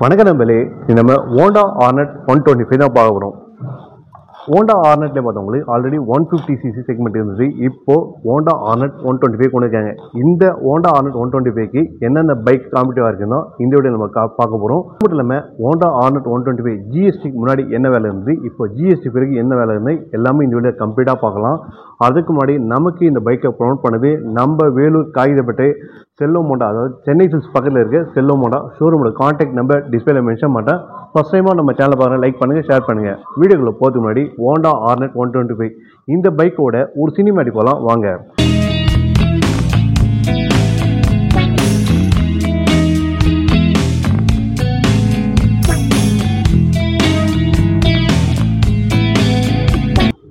வணக்கம் நண்பர்களே, நம்ம ஹோண்டா ஹார்னட் 125 தான் பார்க்க போகிறோம். ஹோண்டா ஹார்னட்ல பார்த்தவங்களுக்கு ஆல்ரெடி 150cc செக்மெண்ட் இருந்தது. இப்போ ஹோண்டா ஹார்னட் 125 கொண்டு இருக்காங்க. இந்த ஹோண்டா ஹார்னட் 125க்கு என்னென்ன பைக் காம்படிட்டிவாக இருக்குன்னா இந்த வீடியோ நம்ம பார்க்க போகிறோம். மட்டும் இல்லாமல் ஹோண்டா ஹார்னட் 125 ஜிஎஸ்டிக்கு முன்னாடி என்ன வேலை இருந்தது, இப்போ ஜிஎஸ்டி பிறகு என்ன வேலை இருந்து எல்லாமே இந்த வீடியோ கம்ப்ளீட்டாக பார்க்கலாம். அதுக்கு முன்னாடி நமக்கு இந்த பைக்கை ப்ரொமோட் பண்ணது நம்ம வேலூர் காகிதப்பட்டு செல்வம் ஹோண்டா, அதாவது சென்னை சில்ஸ் பக்கத்தில் இருக்க செல்வம் ஹோண்டா ஷோரூமோட கான்டாக்ட் நம்பர் டிஸ்பிளேல மென்ஷன் பண்ணுறேன். ஃபர்ஸ்ட் டைமாக நம்ம சேனலை பாருங்கள், லைக் பண்ணுங்கள், ஷேர் பண்ணுங்கள். வீடியோக்குள்ள போகிறதுக்கு முன்னாடி ஹோண்டா ஹார்னட் 125 இந்த பைக்கோட ஒரு சினிமேட்டிக் போகலாம் வாங்க.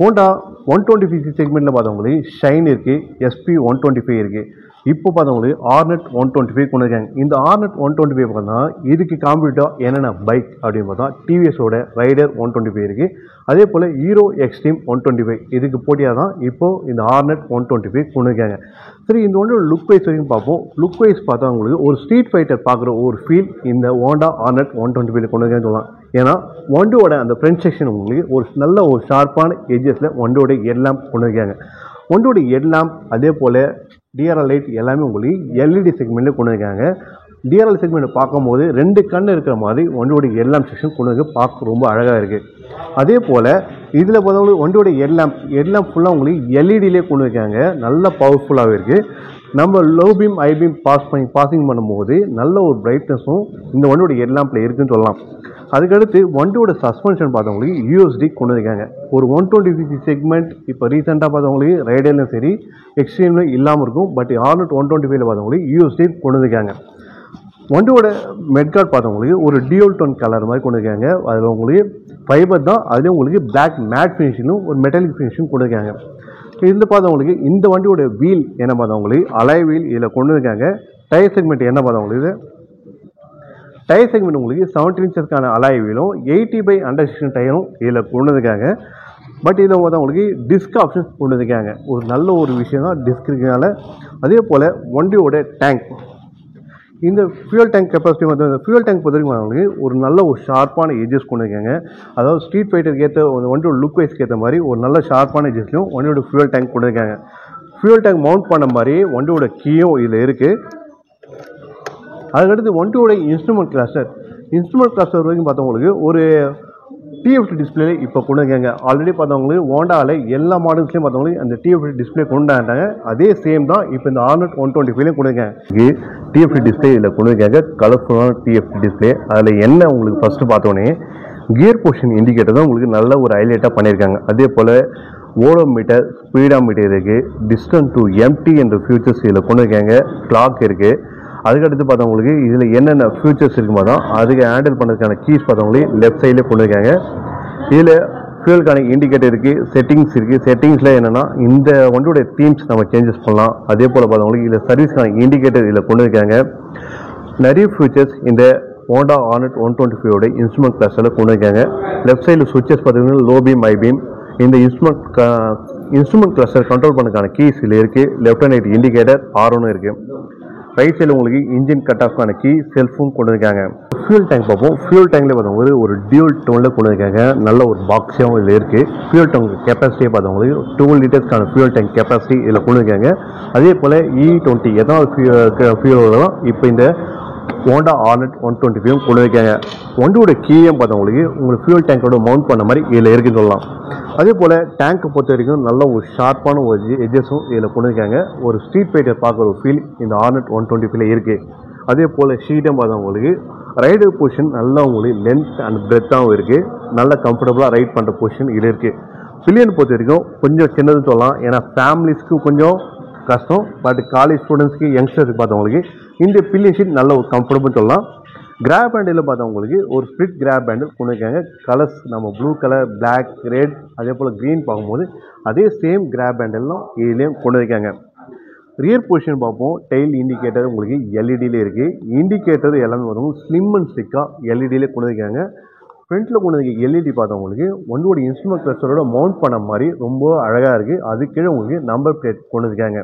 ஹோண்டா 125cc செக்மெண்ட்டில் பார்த்தவங்களுக்கு ஷைன் இருக்குது, SP 125 இருக்குது. இப்போ பார்த்தவங்களுக்கு ஹார்னட் 125 கொண்டு இருக்காங்க. இந்த ஹார்னட் 125 பார்த்தா இதுக்கு காம்படிட்டாக என்னென்ன பைக் அப்படின்னு பார்த்தா டிவிஎஸோட ரைடர் 125 இருக்குது. அதே போல் ஹீரோ எக்ஸ்ட்ரீம் 125 இதுக்கு போட்டியாக தான் இப்போது இந்த ஹார்னட் 125 கொண்டு இருக்காங்க. சரி, இந்த ஒன்றோட லுக் வைஸ் வரைக்கும் பார்ப்போம். லுக் வைஸ் பார்த்தா உங்களுக்கு ஒரு ஸ்ட்ரீட் ஃபைட்டர் பார்க்குற ஒரு ஃபீல் இந்த ஹோண்டா ஹார்னட் 125 கொண்டு இருக்கான்னு சொல்லலாம். ஏன்னா வண்டியோட அந்த ஃப்ரண்ட் செக்ஷன் உங்களுக்கு ஒரு நல்ல ஒரு ஷார்ப்பான எட்ஜஸில் வண்டியோட எல்லாம் கொண்டு இருக்காங்க. வண்டியோட எல்லாம் அதே போல் டிஆர்எல் லைட் எல்லாமே உங்களுக்கு எல்இடி செக்மெண்ட்டில் கொண்டு இருக்காங்க. டிஆர்எல் செக்மெண்ட் பார்க்கும்போது ரெண்டு கண் இருக்கிற மாதிரி வண்டியோட எல்லாம் செக்ஷன் கொண்டு வந்து பார்க்க ரொம்ப அழகாக இருக்குது. அதே போல் இதில் பார்த்தவங்களுக்கு வண்டியோட எல்லாம் ஃபுல்லாக உங்களுக்கு எல்இடியிலே கொண்டு இருக்காங்க. நல்ல பவர்ஃபுல்லாகவே இருக்குது. நம்ம low beam high beam passing பண்ணும்போது நல்ல ஒரு பிரைட்னஸும் இந்த வண்டியோட எல்லாம்ல இருக்குன்னு சொல்லலாம். அதுக்கடுத்து வண்டியோட சஸ்பென்ஷன் பார்த்தவங்களுக்கு யூஎஸ்டி கொண்டு இருக்காங்க. ஒரு 125cc செக்மெண்ட் இப்போ ரீசெண்டாக பார்த்தவங்களுக்கு ரைடர்லையும் சரி எக்ஸ்ட்ரீம்லையும் இல்லாமல் இருக்கும். பட் ஹார்னட் 125 பார்த்தவங்களுக்கு யூஎஸ்டி கொண்டு இருக்காங்க. வண்டியோட மெட்கார்ட் பார்த்தவங்களுக்கு ஒரு டியூல் டோன் கலர் மாதிரி கொண்டு இருக்காங்க. அதில் உங்களுக்கு ஃபைபர் தான், அதுலேயும் உங்களுக்கு பிளாக் மேட் ஃபினிஷிங்கும் ஒரு மெட்டாலிக் ஃபினிஷிங் கொண்டு இருக்காங்க. இதில் பார்த்தவங்களுக்கு இந்த வண்டியோட வீல் என்ன பார்த்தவங்களுக்கு அலாய் வீல் இதில் கொண்டு இருக்காங்க. டயர் செக்மெண்ட் என்ன பார்த்தவங்களுக்கு டயர் செக்மெண்ட் உங்களுக்கு 17 இன்ச்சஸ்க்கான அலாய் வீலும் 80/100 டயரும் இதில் கொண்டு இருக்காங்க. பட் இதில் பார்த்தவங்களுக்கு டிஸ்க் ஆப்ஷன்ஸ் கொண்டு இருக்காங்க. ஒரு நல்ல ஒரு விஷயம் தான் டிஸ்க் இருக்கிறதுனால. அதே போல் வண்டியோட டேங்க், இந்த ஃபியூல் டேங்க் கெப்பாசிட்டி வந்து ஃபியூல் டேங்க் பொறுத்த வரைக்கும் அவங்களுக்கு ஒரு நல்ல ஒரு ஷார்ப்பான எஜஸ் கொண்டு இருக்காங்க. அதாவது ஸ்ட்ரீட் ஃபைட்டருக்கு ஏற்ற வண்டியோட லுக் வைஸ்க்கு ஏற்ற மாதிரி ஒரு நல்ல ஷார்ப்பான எஜஸ்லையும் வண்டியோட ஃபியூல் டேங்க் கொண்டு இருக்காங்க. ஃபியூல் டேங்க் மவுண்ட் பண்ண மாதிரி வண்டியோட கீயும் இதில் இருக்குது. அதுக்கடுத்து வண்டியோட இன்ஸ்ட்ருமெண்ட் கிளஸ்டர் வரைக்கும் பார்த்தவங்களுக்கு ஒரு டிஎஃப்டி டிஸ்பிளே இப்போ கொண்டு இருக்காங்க. ஆல்ரெடி பார்த்தவங்களுக்கு ஹோண்டாவில் எல்லா மாடல்ஸ்லையும் பார்த்தவங்களுக்கு அந்த டிஎஃப்டி டிஸ்பிளே கொண்டு வந்துட்டாங்க. அதே சேம் தான் இப்போ இந்த ஹார்னட் 125லையும் கொண்டு இருக்காங்க. டிஎஃப்டி டிஸ்பிளே இதில் கொண்டு இருக்காங்க. கலர்ஃபுல்லான டிஎஃப்டி டிஸ்பிளே. அதில் என்ன உங்களுக்கு ஃபஸ்ட்டு பார்த்தோன்னே கியர் பொசிஷன் இண்டிகேட்டர் தான் உங்களுக்கு நல்ல ஒரு ஹைலைட்டாக பண்ணியிருக்காங்க. அதே போல் ஓடோமீட்டர், ஸ்பீடாமீட்டர் இருக்குது. டிஸ்டன்ஸ் டு எம்டி என்ற ஃபியூச்சர்ஸ் இதில் கொண்டு இருக்காங்க. கிளாக் இருக்குது. அதுக்கடுத்து பார்த்தவங்களுக்கு இதில் என்னென்ன ஃபியூச்சர்ஸ் இருக்குமா தான் அதுக்கு ஹேண்டில் பண்ணுறதுக்கான கீஸ் பார்த்தவங்களுக்கு லெஃப்ட் சைட்லேயே கொண்டு இருக்காங்க. இதில் ஃபியூலுக்கான இண்டிகேட்டர் இருக்குது, செட்டிங்ஸ் இருக்குது. செட்டிங்ஸில் என்னென்னா இந்த வண்டியோட தீம்ஸ் நம்ம சேஞ்சஸ் பண்ணலாம். அதே போல் பார்த்தவங்களுக்கு இதில் சர்வீஸ்க்கான இண்டிகேட்டர் இதில் கொண்டு இருக்காங்க. நிறைய ஃபியூச்சர்ஸ் இந்த ஹோண்டா ஹார்னட் 125 இன்ஸ்ட்ருமெண்ட் கிளஸ்டரில் கொண்டு இருக்காங்க. லெஃப்ட் சைடில் சுவிச்சஸ் பார்த்தீங்கன்னா லோ பீம் ஐ பீம். இந்த இன்ஸ்ட்ருமெண்ட் கிளஸ்டர் கண்ட்ரோல் பண்ணுறதுக்கான கீஸ் இதில் இருக்குது. லெஃப்ட் அண்ட் ரைட் இண்டிகேட்டர் ஆர்ஒன்னு இருக்குது. ரைட் சைடில் உங்களுக்கு இன்ஜின் கட் ஆஃப்கான கீ, செல்ஃபும் கொண்டு இருக்காங்க. ஃபியூல் டேங்க் பார்ப்போம். ஃபியூல் டேங்கில் பார்த்தவங்களுக்கு ஒரு டியூல் டோனில் கொண்டு இருக்காங்க. நல்ல ஒரு பாக்ஸாகவும் இதில் இருக்குது. ஃபியூல் டேங்க் கெப்பாசிட்டியை பார்த்தவங்களுக்கு 2 லிட்டர்ஸ்க்கான ஃபியூல் டேங்க் கெப்பாசிட்டி இதில் கொண்டு இருக்காங்க. அதே போல் E20 எத்தனால் ஃபியூலாம் இப்போ இந்த ஹோண்டா ஹார்னட் 125 கொண்டு வைக்காங்க. வண்டியோட கீயும் பார்த்தவங்களுக்கு உங்களுக்கு ஃபியூல் டேங்கோட மவுண்ட் பண்ண மாதிரி இதில் இருக்குன்னு சொல்லலாம். அதே போல் டேங்கை பொறுத்த வரைக்கும் நல்ல ஒரு ஷார்ப்பான ஒரு எஜஸும் இதில் கொண்டு இருக்காங்க. ஒரு ஸ்ட்ரீட் ஃபைட்டர் பார்க்குற ஒரு ஃபீல் இந்த ஹார்னட் 125 இருக்குது. அதே போல் ஷீட்டும் பார்த்தவங்களுக்கு ரைடர் பொசிஷன் நல்லா உங்களுக்கு லென்த் அண்ட் பிரெத்தாகவும் இருக்குது. நல்ல கம்ஃபர்டபுளாக ரைட் பண்ணுற பொசிஷன் இதில் இருக்குது. பில்லியன் பொறுத்த வரைக்கும் கொஞ்சம் சின்னதுன்னு சொல்லலாம். ஏன்னா ஃபேமிலிஸ்க்கு கொஞ்சம் கஷ்டம். பட் காலேஜ் ஸ்டூடெண்ட்ஸ்க்கு யங்ஸ்டர்ஸ்க்கு பார்த்தவங்களுக்கு இந்த பில்லியன் ஷீட் நல்ல ஒரு கம்ஃபர்டபுள் சொல்லலாம். கிராப் ஹேண்டில் பார்த்தவங்களுக்கு ஒரு ஸ்ப்ளிட் கிராப் ஹேண்டில் கொண்டு இருக்காங்க. கலர்ஸ் நம்ம ப்ளூ கலர், பிளாக், ரெட், அதே போல் க்ரீன் பார்க்கும்போது அதே சேம் கிராப் ஹேண்டிலும் இதுலேயும் கொண்டு இருக்காங்க. ரியர் பொசிஷன் பார்ப்போம். டெயில் இண்டிகேட்டர் உங்களுக்கு எல்இடியிலே இருக்குது. இண்டிகேட்டர் எல்லாமே பார்த்தவங்க ஸ்லிம் அண்ட் ஸ்டிக்காக எல்இடியிலே கொண்டு இருக்காங்க. ஃப்ரண்ட்டில் கொண்டு இருக்க எல்இடி பார்த்தவங்களுக்கு வண்டியோட இன்ஸ்ட்ருமெண்ட் கிளஸ்டரோட மவுண்ட் பண்ண மாதிரி ரொம்ப அழகாக இருக்குது. அது கீழே உங்களுக்கு நம்பர் பிளேட் கொண்டு இருக்காங்க.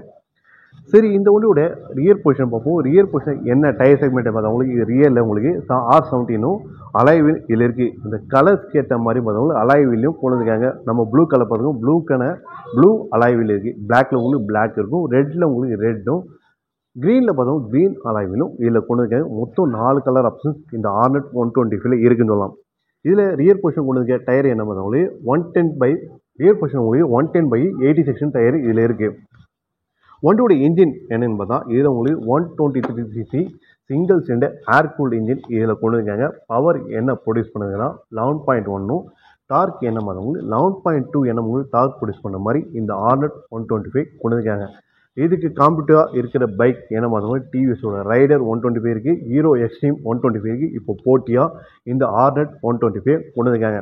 சரி, இந்த வண்டியோட ரியர் பொசிஷன் பார்ப்போம். ரியர் பொசிஷன் என்ன டயர் செக்மெண்ட்டை பார்த்தவங்களுக்கு இது ரியரில் உங்களுக்கு R17 அலாய்வில் இதில் இருக்குது. இந்த கலர்ஸ்க்கு ஏற்ற மாதிரி பார்த்தவங்களுக்கு அலாய்விலையும் கொண்டு வந்துருக்காங்க. நம்ம ப்ளூ கலர் பார்த்துக்கோம், ப்ளூ அலாய்வில் இருக்குது. பிளாக்ல உங்களுக்கு பிளாக் இருக்கும், ரெட்டில் உங்களுக்கு ரெட்டும், க்ரீனில் பார்த்தோம் க்ரீன் அலாய்விலும் இதில் கொண்டு வந்துருக்காங்க. மொத்தம் 4 கலர் ஆப்ஷன்ஸ் இந்த Hornet 125 இருக்குன்னு சொல்லலாம். இதில் ரியர் பொசிஷன் கொண்டு வந்துருக்க டயர் என்ன பார்த்தவங்களுக்கு 110 ரியர் பொசிஷன் உங்களுக்கு 110/80 செக்ஷன் டயர் இதில் இருக்குது. வண்டியோட இன்ஜின் என்னென்னு பார்த்தா இதில் உங்களுக்கு 123cc சிங்கிள் சிலிண்டர் ஏர் கூல்டு இன்ஜின் இதில் கொண்டு வந்துருக்காங்க. பவர் என்ன ப்ரொடியூஸ் பண்ணுதுன்னா 11.1, டார்க் என்ன பார்த்தவங்களுக்கு 11.2 உங்களுக்கு டார்க் ப்ரொடியூஸ் பண்ண மாதிரி இந்த Hornet 125 கொண்டு வந்துருக்காங்க. இதுக்கு காம்படிட்டிவாக இருக்கிற பைக் என்ன பார்த்தவங்க டிவிஎஸோட ரைடர் 125 இருக்குது, ஹீரோ எக்ஸ்ட்ரீம் 125 இருக்குது. இப்போ போட்டியாக இந்த Hornet 125 கொண்டு வந்துருக்காங்க.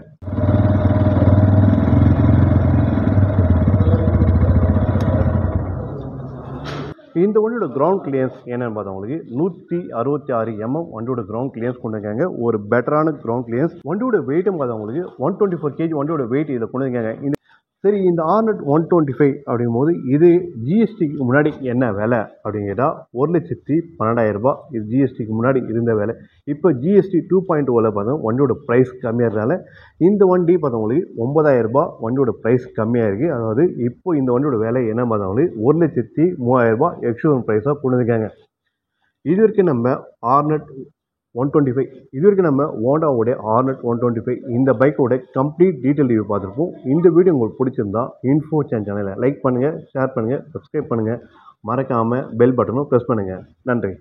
இந்த வண்டியோட கிரவுண்ட் கிளியரன்ஸ் என்னன்னு பார்த்தவங்களுக்கு 166 வண்டியோட கிரவுண்ட் கிளியரன்ஸ் கொண்டு இருக்காங்க. ஒரு பெட்டரான கிரவுண்ட் கிளியரன்ஸ். வண்டியோட வெயிட்டும் பார்த்தவங்களுக்கு 124 kg வண்டியோட வெயிட் இதில் கொண்டு இருக்காங்க. சரி, இந்த Hornet 125 அப்படிங்கும்போது இது ஜிஎஸ்டிக்கு முன்னாடி என்ன விலை அப்படிங்கிறதா 1,12,000 ரூபாய். இது ஜிஎஸ்டிக்கு முன்னாடி இருந்த விலை. இப்போ ஜிஎஸ்டி 2.0 பார்த்தோம் வண்டியோட ப்ரைஸ் கம்மியாக இருந்தனால இந்த வண்டி பார்த்தவங்களுக்கு 9,000 ரூபாய் வண்டியோட ப்ரைஸ் கம்மியாக இருக்குது. அதாவது இப்போ இந்த வண்டியோட விலை என்ன பார்த்தவங்களுக்கு 1,03,000 ரூபாய் எக்ஸ்ஷோரூம் ப்ரைஸாக கொண்டு இருக்காங்க. இது வரைக்கும் நம்ம Hornet 125 இது வரைக்கும் நம்ம ஹோண்டாவோட Hornet 125 இந்த பைக்கோட கம்ப்ளீட் டீட்டெயில் ரிவ்யூ பார்த்துருப்போம். இந்த வீடியோ உங்களுக்கு பிடிச்சிருந்தா இன்ஃபோ சேனலை லைக் பண்ணுங்கள், ஷேர் பண்ணுங்கள், சப்ஸ்கிரைப் பண்ணுங்கள், மறக்காமல் பெல் பட்டனும் ப்ரெஸ் பண்ணுங்கள். நன்றி.